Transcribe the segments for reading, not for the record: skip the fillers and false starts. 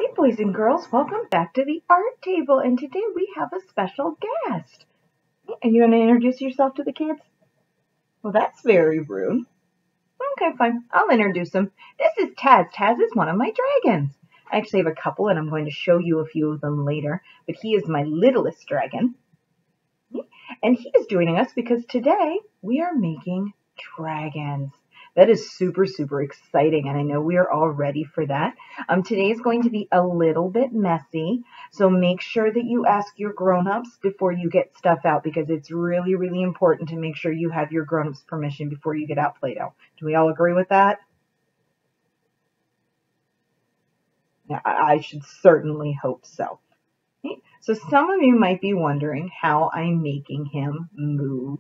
Hey boys and girls, welcome back to the art table, and today we have a special guest. And you want to introduce yourself to the kids? Well, that's very rude. Okay, fine. I'll introduce him. This is Taz. Taz is one of my dragons. I actually have a couple, and I'm going to show you a few of them later, but he is my littlest dragon. And he is joining us because today we are making dragons. That is super, super exciting, and I know we are all ready for that. Today is going to be a little bit messy, so make sure that you ask your grown-ups before you get stuff out, because it's really, really important to make sure you have your grown-ups' permission before you get out Play-Doh. Do we all agree with that? Yeah, I should certainly hope so. So some of you might be wondering how I'm making him move.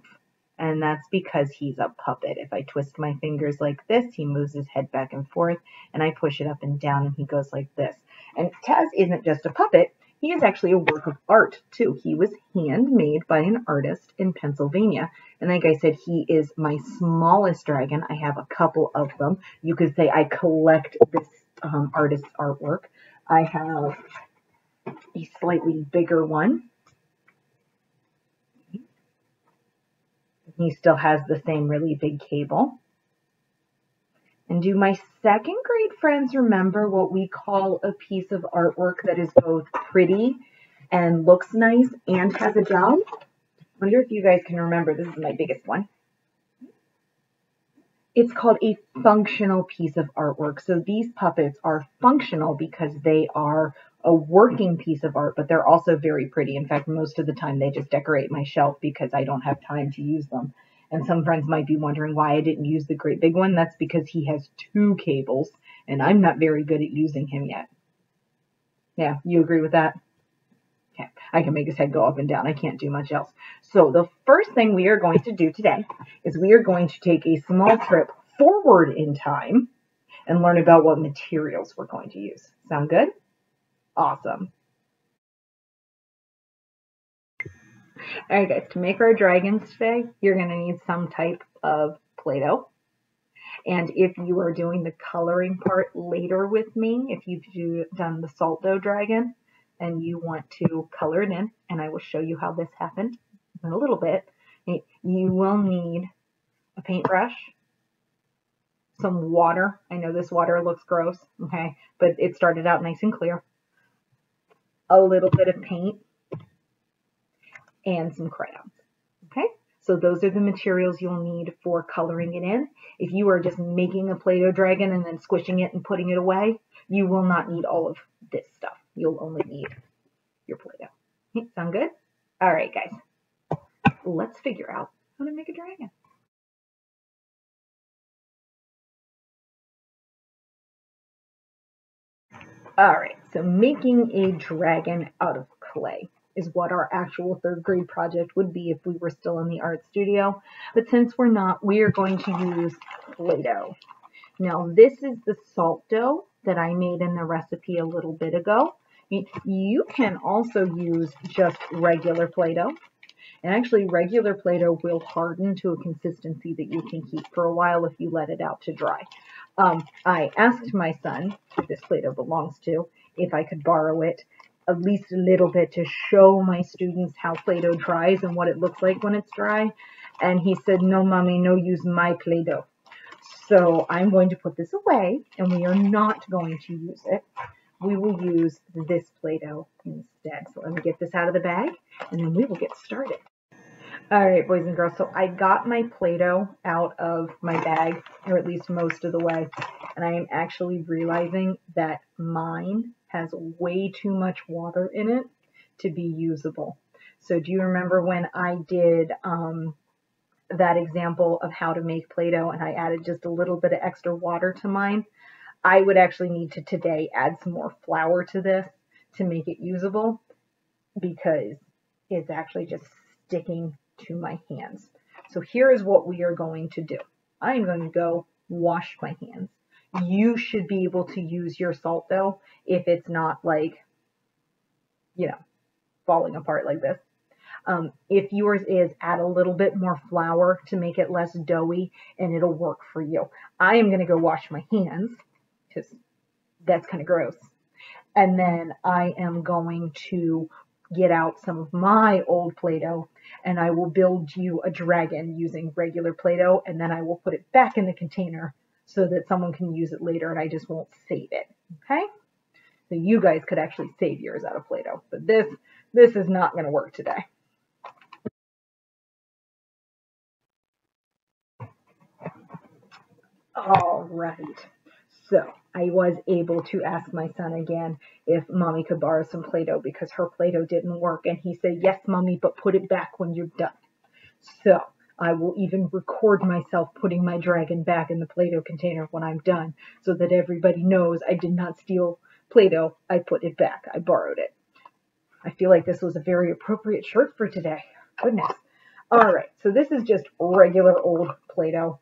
And that's because he's a puppet. If I twist my fingers like this, he moves his head back and forth, and I push it up and down, and he goes like this. And Taz isn't just a puppet. He is actually a work of art, too. He was handmade by an artist in Pennsylvania. And like I said, he is my smallest dragon. I have a couple of them. You could say I collect this artist's artwork. I have a slightly bigger one. He still has the same really big cable. And do my second grade friends remember what we call a piece of artwork that is both pretty and looks nice and has a job? I wonder if you guys can remember. This is my biggest one. It's called a functional piece of artwork. So these puppets are functional because they are a working piece of art, but they're also very pretty. In fact, most of the time they just decorate my shelf because I don't have time to use them. And some friends might be wondering why I didn't use the great big one. That's because he has 2 cables, and I'm not very good at using him yet. Yeah, you agree with that? Okay, I can make his head go up and down. I can't do much else. So the first thing we are going to do today is we are going to take a small trip forward in time and learn about what materials we're going to use. Sound good? Awesome. All right, guys, to make our dragons today, you're going to need some type of Play-Doh. And if you are doing the coloring part later with me, if you've done the salt dough dragon and you want to color it in, and I will show you how this happened in a little bit, you will need a paintbrush, some water. I know this water looks gross, okay, but it started out nice and clear. A little bit of paint and some crayons, okay? So those are the materials you'll need for coloring it in. If you are just making a Play-Doh dragon and then squishing it and putting it away, you will not need all of this stuff. You'll only need your Play-Doh. Sound good? All right, guys. Let's figure out how to make a dragon. All right, so making a dragon out of clay is what our actual 3rd grade project would be if we were still in the art studio. But since we're not, we are going to use Play-Doh. Now, this is the salt dough that I made in the recipe a little bit ago. You can also use just regular Play-Doh. And actually, regular Play-Doh will harden to a consistency that you can keep for a while if you let it out to dry. I asked my son, who this Play-Doh belongs to, if I could borrow it at least a little bit to show my students how Play-Doh dries and what it looks like when it's dry. And he said, no, mommy, no use my Play-Doh. So I'm going to put this away, and we are not going to use it. We will use this Play-Doh instead. So let me get this out of the bag, and then we will get started. All right, boys and girls, so I got my Play-Doh out of my bag, or at least most of the way, and I am actually realizing that mine has way too much water in it to be usable. So do you remember when I did that example of how to make Play-Doh and I added just a little bit of extra water to mine? I would actually need to today add some more flour to this to make it usable because it's actually just sticking to my hands. So here is what we are going to do. I am going to go wash my hands. You should be able to use your salt dough if it's not like, falling apart like this. If yours is, add a little bit more flour to make it less doughy and it'll work for you. I am going to go wash my hands because that's kind of gross. And then I am going to get out some of my old Play-Doh and I will build you a dragon using regular Play-Doh, and then I will put it back in the container so that someone can use it later and I just won't save it. Okay? So you guys could actually save yours out of Play-Doh, but this is not going to work today. All right. So I was able to ask my son again if mommy could borrow some Play-Doh because her Play-Doh didn't work. And he said, yes, mommy, but put it back when you're done. So I will even record myself putting my dragon back in the Play-Doh container when I'm done so that everybody knows I did not steal Play-Doh. I put it back. I borrowed it. I feel like this was a very appropriate shirt for today. Goodness. All right. So this is just regular old Play-Doh.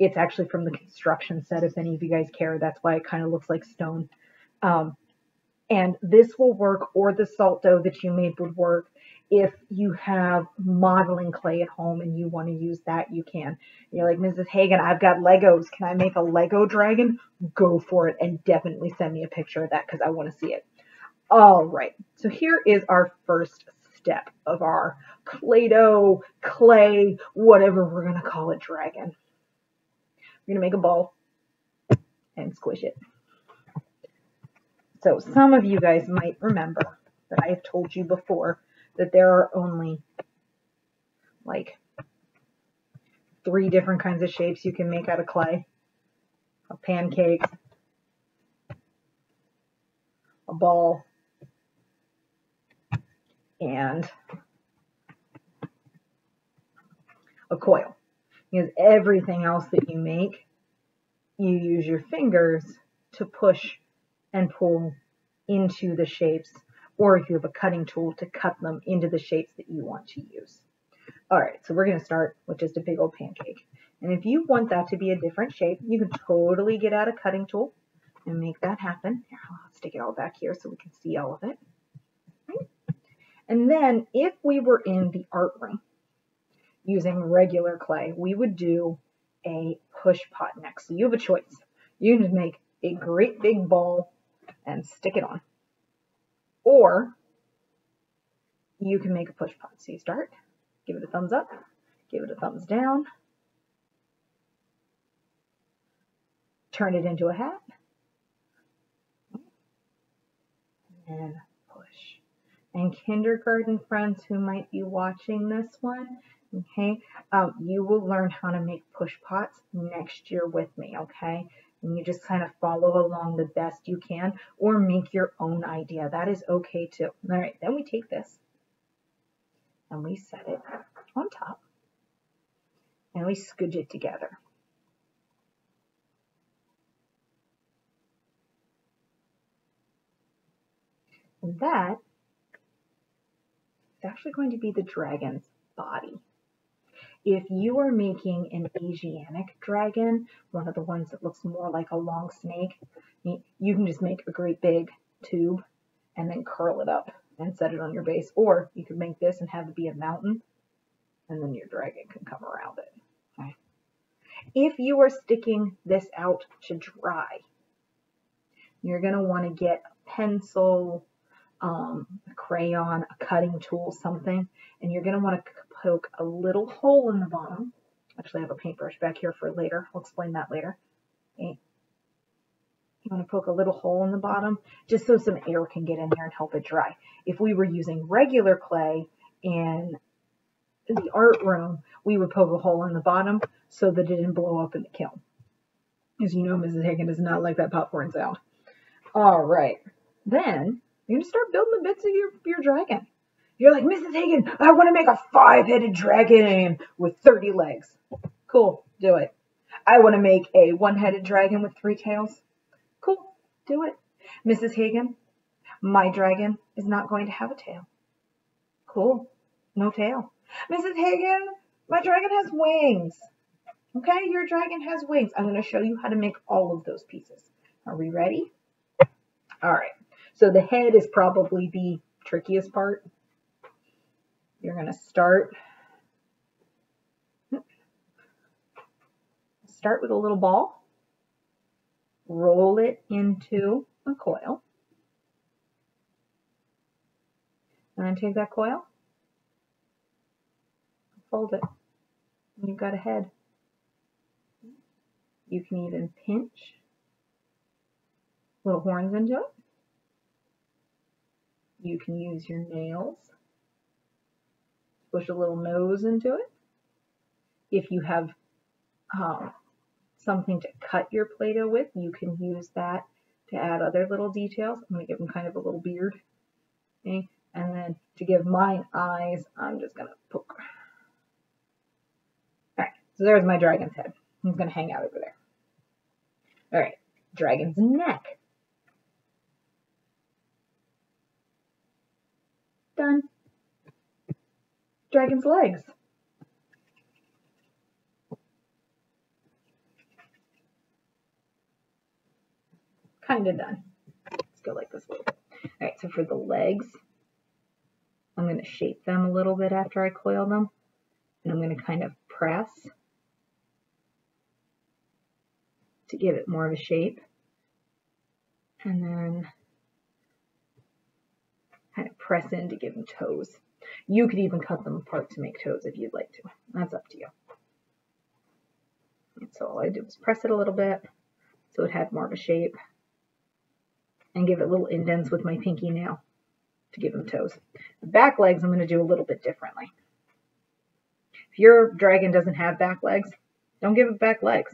It's actually from the construction set, if any of you guys care. That's why it kind of looks like stone. And this will work, or the salt dough that you made would work. If you have modeling clay at home and you want to use that, you can. You're like, Mrs. Hagen, I've got Legos. Can I make a Lego dragon? Go for it, and definitely send me a picture of that because I want to see it. All right, so here is our first step of our Play-Doh, clay, whatever we're going to call it, dragon. We're going to make a ball and squish it. So some of you guys might remember that I have told you before that there are only like 3 different kinds of shapes you can make out of clay. A pancake, a ball, and a coil. Because everything else that you make, you use your fingers to push and pull into the shapes, or if you have a cutting tool, to cut them into the shapes that you want to use. All right, so we're going to start with just a big old pancake. And if you want that to be a different shape, you can totally get out a cutting tool and make that happen. Here, I'll stick it all back here so we can see all of it. Right? And then if we were in the art room using regular clay, we would do a push pot next. So you have a choice. You can just make a great big ball and stick it on. Or you can make a push pot. So you start, give it a thumbs up, give it a thumbs down, turn it into a hat, and push. And kindergarten friends who might be watching this one, okay, you will learn how to make push pots next year with me, okay? And you just kind of follow along the best you can, or make your own idea. That is okay too. All right, then we take this and we set it on top and we scooch it together. And that is actually going to be the dragon's body. If you are making an Asiatic dragon, one of the ones that looks more like a long snake, you can just make a great big tube and then curl it up and set it on your base. Or you could make this and have it be a mountain, and then your dragon can come around it. Okay. If you are sticking this out to dry, you're going to want to get a pencil, a crayon, a cutting tool, something, and you're going to want to poke a little hole in the bottom. Actually, I have a paintbrush back here for later. I'll explain that later. Okay. You want to poke a little hole in the bottom just so some air can get in there and help it dry. If we were using regular clay in the art room, we would poke a hole in the bottom so that it didn't blow up in the kiln. As you know, Mrs. Hagen does not like that popcorn sound. All right. Then you're going to start building the bits of your dragon. You're like, Mrs. Hagen, I want to make a 5-headed dragon with 30 legs. Cool, do it. I want to make a 1-headed dragon with 3 tails. Cool, do it. Mrs. Hagen, my dragon is not going to have a tail. Cool, no tail. Mrs. Hagen, my dragon has wings. Okay, your dragon has wings. I'm going to show you how to make all of those pieces. Are we ready? All right, so the head is probably the trickiest part. You're going to start with a little ball, roll it into a coil. And then take that coil, fold it, and you've got a head. You can even pinch little horns into it. You can use your nails, push a little nose into it. If you have something to cut your Play-Doh with, you can use that to add other little details. I'm going to give him kind of a little beard. Okay? And then to give mine eyes, I'm just going to poke. Alright, so there's my dragon's head. He's going to hang out over there. Alright, dragon's neck. Done. Dragon's legs. Kind of done. Let's go like this a little bit. Alright, so for the legs, I'm going to shape them a little bit after I coil them. And I'm going to kind of press to give it more of a shape. And then kind of press in to give them toes. You could even cut them apart to make toes if you'd like to. That's up to you. And so all I did was press it a little bit so it had more of a shape. And give it little indents with my pinky nail to give them toes. The back legs I'm going to do a little bit differently. If your dragon doesn't have back legs, don't give it back legs.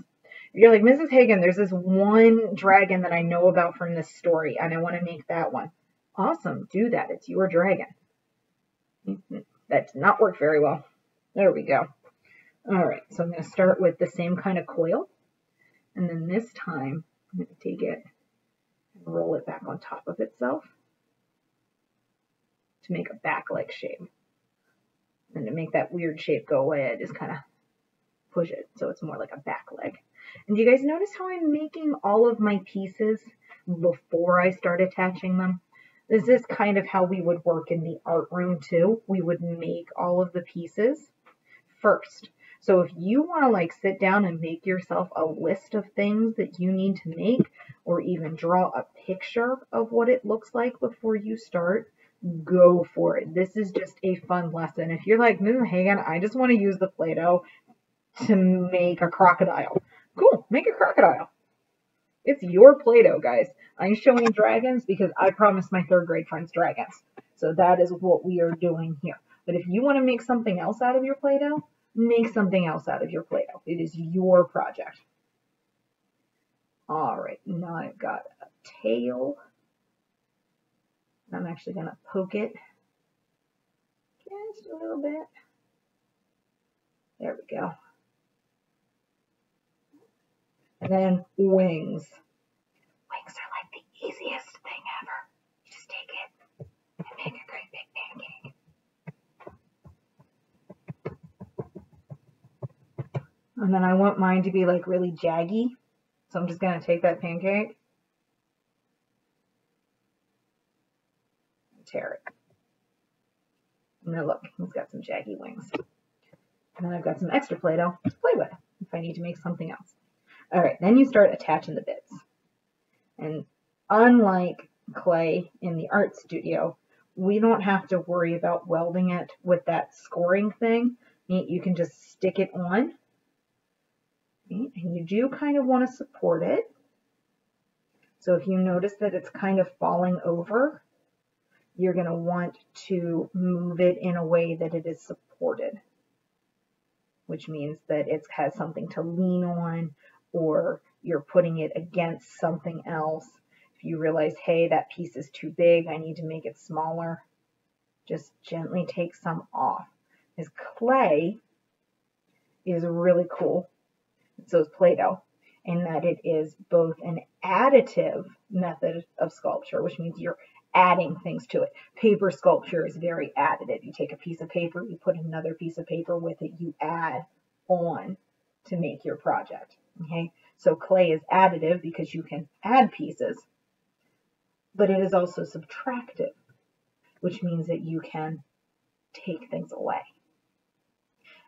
If you're like, Mrs. Hagen, there's this one dragon that I know about from this story, and I want to make that one. Awesome, do that. It's your dragon. That did not work very well. There we go. All right, so I'm going to start with the same kind of coil. And then this time, I'm going to take it and roll it back on top of itself to make a back leg shape. And to make that weird shape go away, I just kind of push it so it's more like a back leg. And do you guys notice how I'm making all of my pieces before I start attaching them? This is kind of how we would work in the art room too. We would make all of the pieces first. So if you want to like sit down and make yourself a list of things that you need to make, or even draw a picture of what it looks like before you start, go for it. This is just a fun lesson. If you're like, Mrs. Hagen, I just want to use the Play-Doh to make a crocodile. Cool, make a crocodile. It's your Play-Doh, guys. I'm showing dragons because I promised my third grade friends dragons. So that is what we are doing here. But if you want to make something else out of your Play-Doh, make something else out of your Play-Doh. It is your project. All right, now I've got a tail. I'm actually going to poke it just a little bit. There we go. And then wings. Wings are like the easiest thing ever. You just take it and make a great big pancake. And then I want mine to be like really jaggy. So I'm just going to take that pancake and tear it. And now look, he's got some jaggy wings. And then I've got some extra Play-Doh to play with if I need to make something else. All right, then you start attaching the bits. And unlike clay in the art studio, we don't have to worry about welding it with that scoring thing. You can just stick it on. And you do kind of want to support it. So if you notice that it's kind of falling over, you're going to want to move it in a way that it is supported, which means that it has something to lean on, or you're putting it against something else. If you realize, hey, that piece is too big, I need to make it smaller, just gently take some off. Because clay is really cool. So is Play-Doh, in that it is both an additive method of sculpture, which means you're adding things to it. Paper sculpture is very additive. You take a piece of paper, you put another piece of paper with it, you add on to make your project. Okay, so clay is additive because you can add pieces, but it is also subtractive, which means that you can take things away.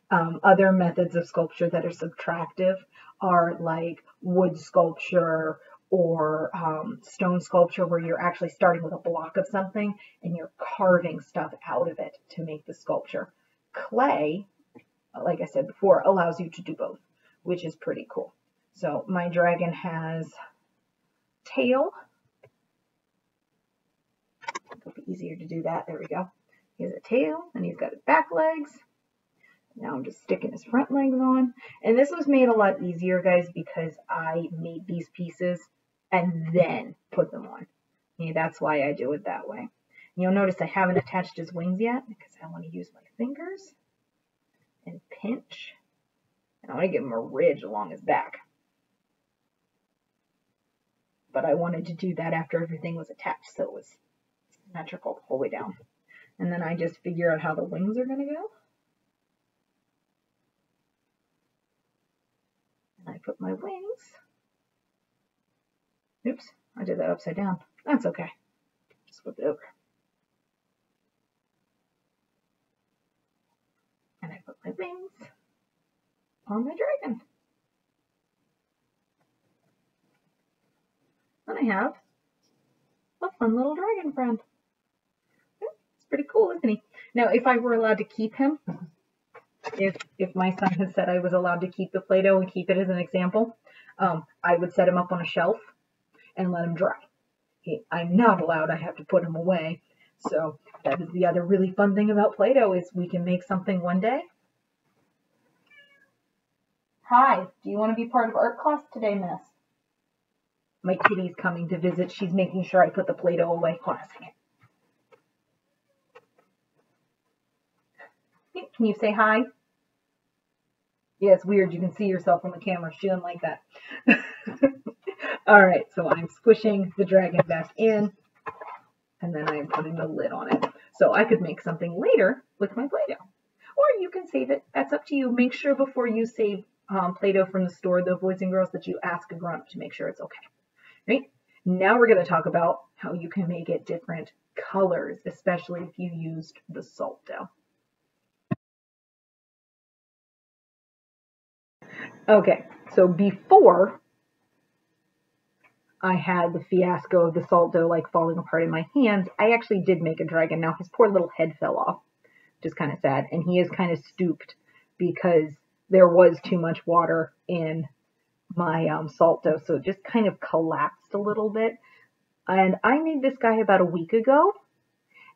Other methods of sculpture that are subtractive are like wood sculpture or stone sculpture where you're actually starting with a block of something and you're carving stuff out of it to make the sculpture. Clay, like I said before, allows you to do both, which is pretty cool. So my dragon has tail. It'll be easier to do that. There we go. He has a tail and he's got his back legs. Now I'm just sticking his front legs on. And this was made a lot easier, guys, because I made these pieces and then put them on. Okay, that's why I do it that way. And you'll notice I haven't attached his wings yet because I want to use my fingers and pinch. And I want to give him a ridge along his back. But I wanted to do that after everything was attached so it was symmetrical the whole way down. And then I just figure out how the wings are going to go. And I put my wings. Oops, I did that upside down. That's okay. Just flip it over. And I put my wings on my dragon. And I have a fun little dragon friend. It's pretty cool, isn't he? Now, if I were allowed to keep him, if my son had said I was allowed to keep the Play-Doh and keep it as an example, I would set him up on a shelf and let him dry. I'm not allowed. I have to put him away. So that is the other really fun thing about Play-Doh is we can make something one day. Hi, do you want to be part of art class today, miss? My kitty's coming to visit. She's making sure I put the Play-Doh away. Hold on a second. Can you say hi? Yeah, it's weird. You can see yourself on the camera. She doesn't like that. All right, so I'm squishing the dragon back in, and then I'm putting the lid on it. So I could make something later with my Play-Doh. Or you can save it. That's up to you. Make sure before you save Play-Doh from the store, the Boys and Girls, that you ask a grown-up to make sure it's okay. Right? Now we're going to talk about how you can make it different colors, especially if you used the salt dough. Okay, so before I had the fiasco of the salt dough like falling apart in my hands, I actually did make a dragon. Now his poor little head fell off, which is kind of sad, and he is kind of stooped because there was too much water in my salt dough, so it just kind of collapsed a little bit. And I made this guy about a week ago,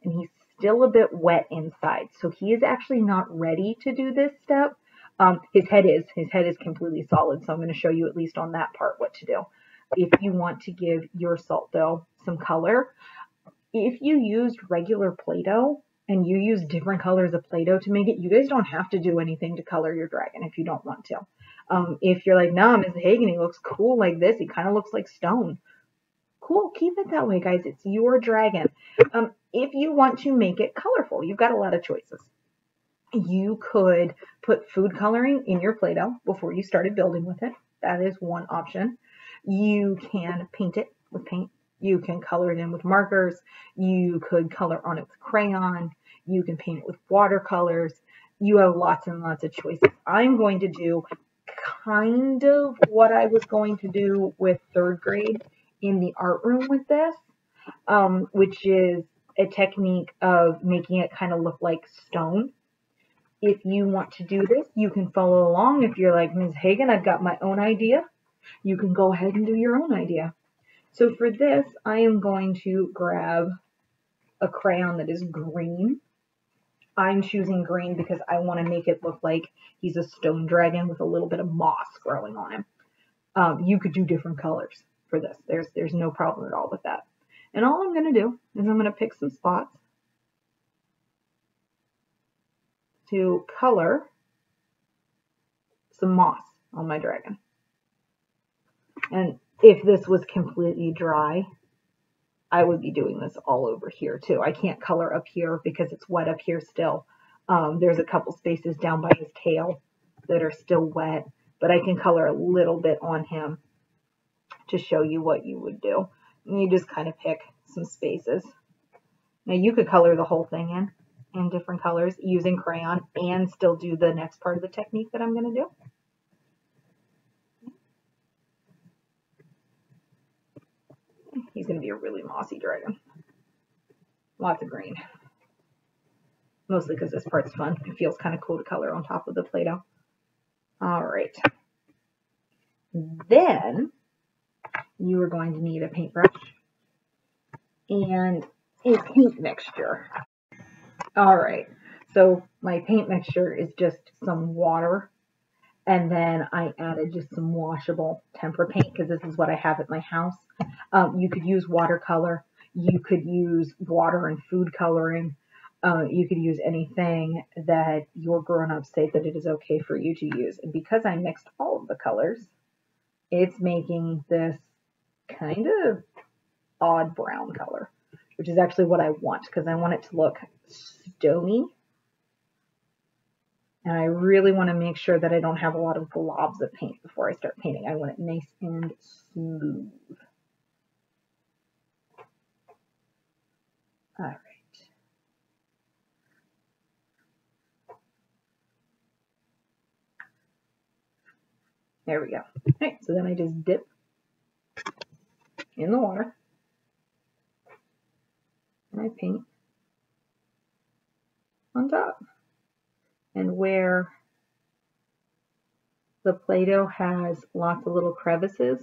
and he's still a bit wet inside, so he is actually not ready to do this step. His head is completely solid, so I'm going to show you at least on that part what to do. If you want to give your salt dough some color, if you used regular Play-Doh and you use different colors of Play-Doh to make it, you guys don't have to do anything to color your dragon if you don't want to. If you're like, nah, Ms. Hagen, he looks cool like this, he kind of looks like stone. Cool, keep it that way, guys. It's your dragon. If you want to make it colorful, you've got a lot of choices. You could put food coloring in your Play-Doh before you started building with it. That is one option. You can paint it with paint. You can color it in with markers. You could color on it with crayon. You can paint it with watercolors. You have lots and lots of choices. I'm going to do kind of what I was going to do with third grade in the art room with this, which is a technique of making it kind of look like stone. If you want to do this, you can follow along. If you're like, Ms. Hagen, I've got my own idea, you can go ahead and do your own idea. So for this, I am going to grab a crayon that is green. I'm choosing green because I want to make it look like he's a stone dragon with a little bit of moss growing on him. You could do different colors for this. There's no problem at all with that. And all I'm going to do is I'm going to pick some spots to color some moss on my dragon. And if this was completely dry, I would be doing this all over here too. I can't color up here because it's wet up here still. There's a couple spaces down by his tail that are still wet, but I can color a little bit on him to show you what you would do. And you just kind of pick some spaces. Now you could color the whole thing in different colors using crayon and still do the next part of the technique that I'm going to do. He's going to be a really mossy dragon. Lots of green. Mostly because this part's fun. It feels kind of cool to color on top of the Play-Doh. All right. Then you are going to need a paintbrush and a paint mixture. All right. So my paint mixture is just some water, and then I added just some washable tempera paint because this is what I have at my house. You could use watercolor. You could use water and food coloring. You could use anything that your grown-ups say that it is okay for you to use. And because I mixed all of the colors, it's making this kind of odd brown color, which is actually what I want because I want it to look stony. And I really want to make sure that I don't have a lot of globs of paint before I start painting. I want it nice and smooth. All right. There we go. All right, so then I just dip in the water and I paint on top. And where the Play-Doh has lots of little crevices,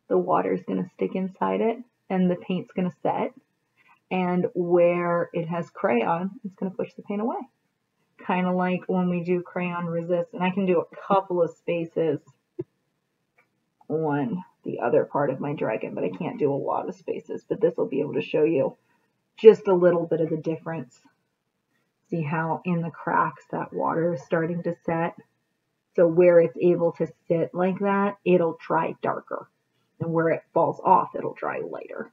the water is going to stick inside it and the paint's going to set. And where it has crayon, it's going to push the paint away. Kind of like when we do crayon resist. And I can do a couple of spaces on the other part of my dragon, but I can't do a lot of spaces. But this will be able to show you just a little bit of the difference. See how in the cracks that water is starting to set? So where it's able to sit like that, it'll dry darker. And where it falls off, it'll dry lighter.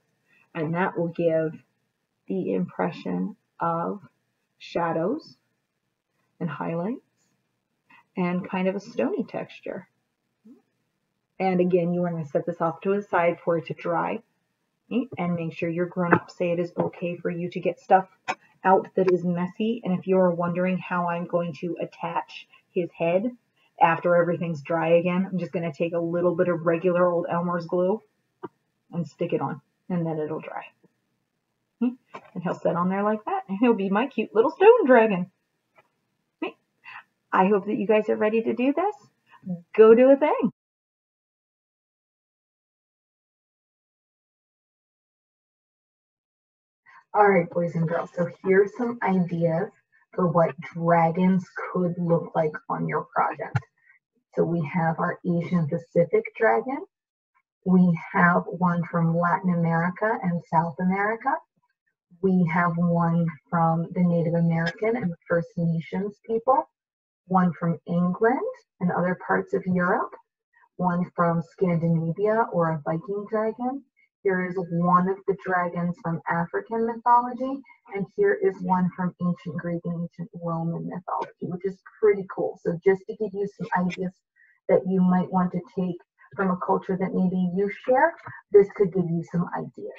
And that will give the impression of shadows and highlights and kind of a stony texture. And again, you want to set this off to the side for it to dry. And make sure your grown-ups say it is okay for you to get stuff out that is messy. And if you're wondering how I'm going to attach his head after everything's dry again, I'm just going to take a little bit of regular old Elmer's glue and stick it on, and then it'll dry. And he'll sit on there like that, and he'll be my cute little stone dragon. I hope that you guys are ready to do this. Go do a thing. All right, boys and girls, so here's some ideas for what dragons could look like on your project. So we have our Asian Pacific dragon. We have one from Latin America and South America. We have one from the Native American and First Nations people, one from England and other parts of Europe, one from Scandinavia or a Viking dragon. Here is one of the dragons from African mythology, and here is one from ancient Greek and ancient Roman mythology, which is pretty cool. So just to give you some ideas that you might want to take from a culture that maybe you share, this could give you some ideas.